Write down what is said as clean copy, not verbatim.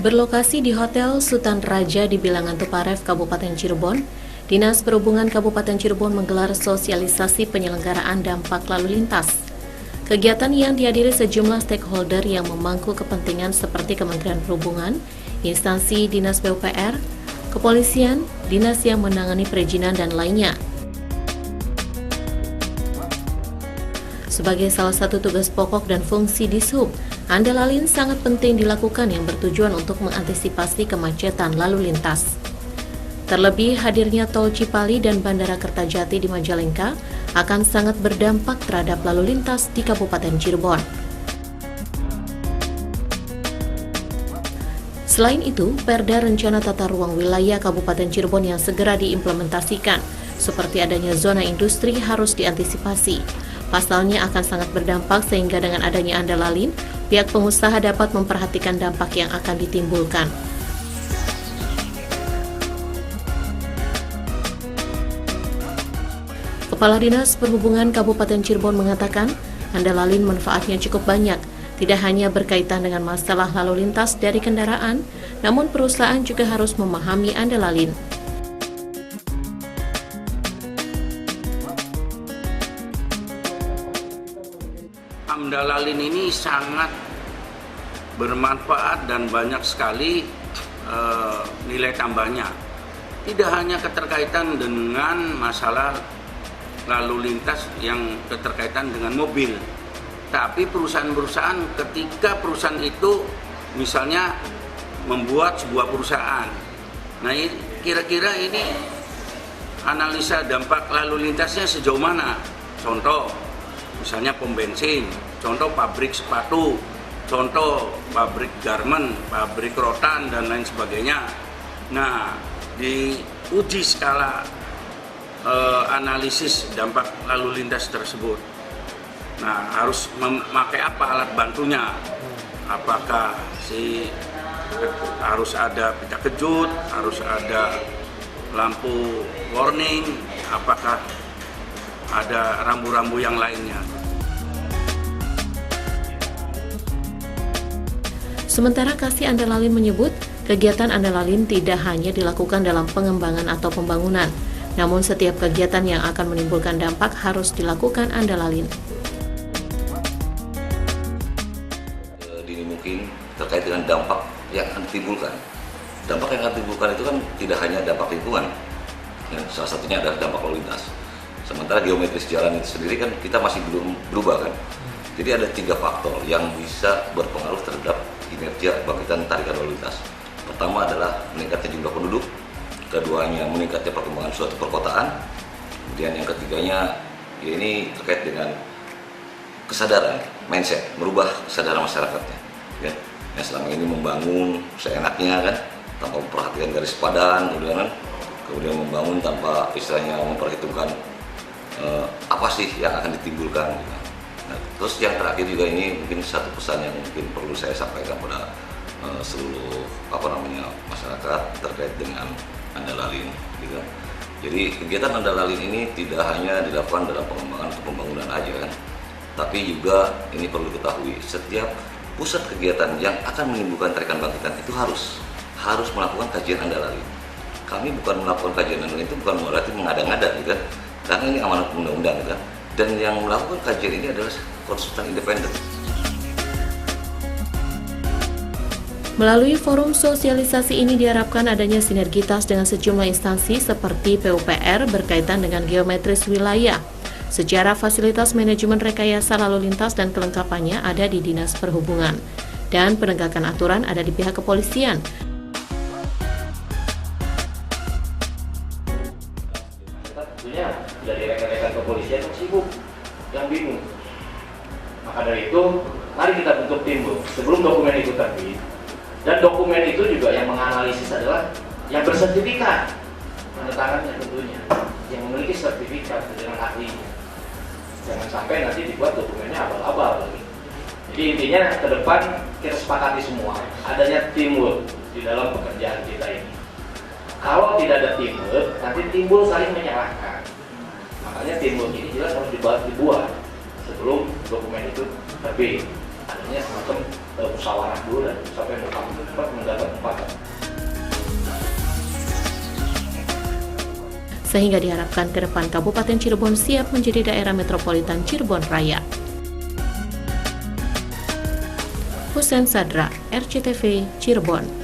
Berlokasi di Hotel Sultan Raja di Bilangan Tuparef, Kabupaten Cirebon, Dinas Perhubungan Kabupaten Cirebon menggelar sosialisasi penyelenggaraan dampak lalu lintas. Kegiatan yang dihadiri sejumlah stakeholder yang memangku kepentingan seperti Kementerian Perhubungan, instansi Dinas PUPR, Kepolisian, dinas yang menangani perizinan, dan lainnya. Sebagai salah satu tugas pokok dan fungsi Dishub, Andalalin sangat penting dilakukan yang bertujuan untuk mengantisipasi kemacetan lalu lintas. Terlebih hadirnya Tol Cipali dan Bandara Kertajati di Majalengka akan sangat berdampak terhadap lalu lintas di Kabupaten Cirebon. Selain itu, Perda Rencana Tata Ruang Wilayah Kabupaten Cirebon yang segera diimplementasikan, seperti adanya zona industri harus diantisipasi. Pasalnya akan sangat berdampak sehingga dengan adanya Andalalin, pihak pengusaha dapat memperhatikan dampak yang akan ditimbulkan. Kepala Dinas Perhubungan Kabupaten Cirebon mengatakan, Andalalin manfaatnya cukup banyak, tidak hanya berkaitan dengan masalah lalu lintas dari kendaraan, namun perusahaan juga harus memahami Andalalin. Andalalin ini sangat bermanfaat dan banyak sekali nilai tambahnya. Tidak hanya keterkaitan dengan masalah lalu lintas yang keterkaitan dengan mobil, tapi perusahaan-perusahaan ketika perusahaan itu misalnya membuat sebuah perusahaan. Nah, kira-kira ini analisa dampak lalu lintasnya sejauh mana? Contoh, misalnya pom bensin, contoh pabrik sepatu, contoh pabrik garmen, pabrik rotan, dan lain sebagainya. Nah, diuji skala analisis dampak lalu lintas tersebut. Nah, harus memakai apa alat bantunya? Apakah harus ada pita kejut, harus ada lampu warning, apakah ada rambu-rambu yang lainnya. Sementara Kasih Andalalin menyebut, kegiatan Andalalin tidak hanya dilakukan dalam pengembangan atau pembangunan, namun setiap kegiatan yang akan menimbulkan dampak harus dilakukan Andalalin. Dini mungkin terkait dengan dampak yang akan ditimbulkan. Dampak yang akan ditimbulkan itu kan tidak hanya dampak lingkungan, salah satunya adalah dampak lalu lintas. Sementara geometris jalan itu sendiri kan kita masih belum berubah kan. Jadi ada 3 faktor yang bisa berpengaruh terhadap kinerja bangkitan tarikan lalu lintas. Pertama adalah meningkatnya jumlah penduduk, keduanya meningkatnya perkembangan suatu perkotaan, kemudian yang ketiganya ya ini terkait dengan kesadaran, mindset, merubah kesadaran masyarakatnya. Ya. Yang selama ini membangun seenaknya kan, tanpa memperhatikan garis padan, kemudian membangun tanpa istilahnya memperhitungkan apa sih yang akan ditimbulkan. Nah, terus yang terakhir juga ini mungkin satu pesan yang mungkin perlu saya sampaikan pada seluruh masyarakat terkait dengan Andalalin. Gitu. Jadi kegiatan Andalalin ini tidak hanya dilakukan dalam pengembangan atau pembangunan aja kan, tapi juga ini perlu diketahui setiap pusat kegiatan yang akan menimbulkan tarikan bangkitan itu harus melakukan kajian Andalalin. Kami bukan melakukan kajian Andalalin itu bukan berarti mengada-ngada gitu kan. Karena ini amanat undang-undang kan, dan yang melakukan kajian ini adalah konsultan independen. Melalui forum sosialisasi ini diharapkan adanya sinergitas dengan sejumlah instansi seperti PUPR berkaitan dengan geometris wilayah. Sejarah fasilitas manajemen rekayasa lalu lintas dan kelengkapannya ada di Dinas Perhubungan, dan penegakan aturan ada di pihak kepolisian. Tentunya dari rekan-rekan kepolisian sibuk, yang bingung. Maka dari itu, mari kita bentuk tim sebelum dokumen itu terbit. Dan dokumen itu juga yang menganalisis adalah yang bersertifikat, tanda tangannya tentunya, yang memiliki sertifikat dengan ahlinya. Jangan sampai nanti dibuat dokumennya abal-abal lagi. Jadi intinya ke depan kita sepakati semua adanya teamwork di dalam pekerjaan kita ini. Kalau tidak ada teamwork, nanti timbul saling menyalahkan. Makanya teamwork ini jelas harus dibuat sebelum dokumen itu terbit. Adanya semacam musyawarah dulu dan sampai cepat mendapat kesepakatan. Sehingga diharapkan ke depan Kabupaten Cirebon siap menjadi daerah metropolitan Cirebon Raya. Husein Sadra, RCTV, Cirebon.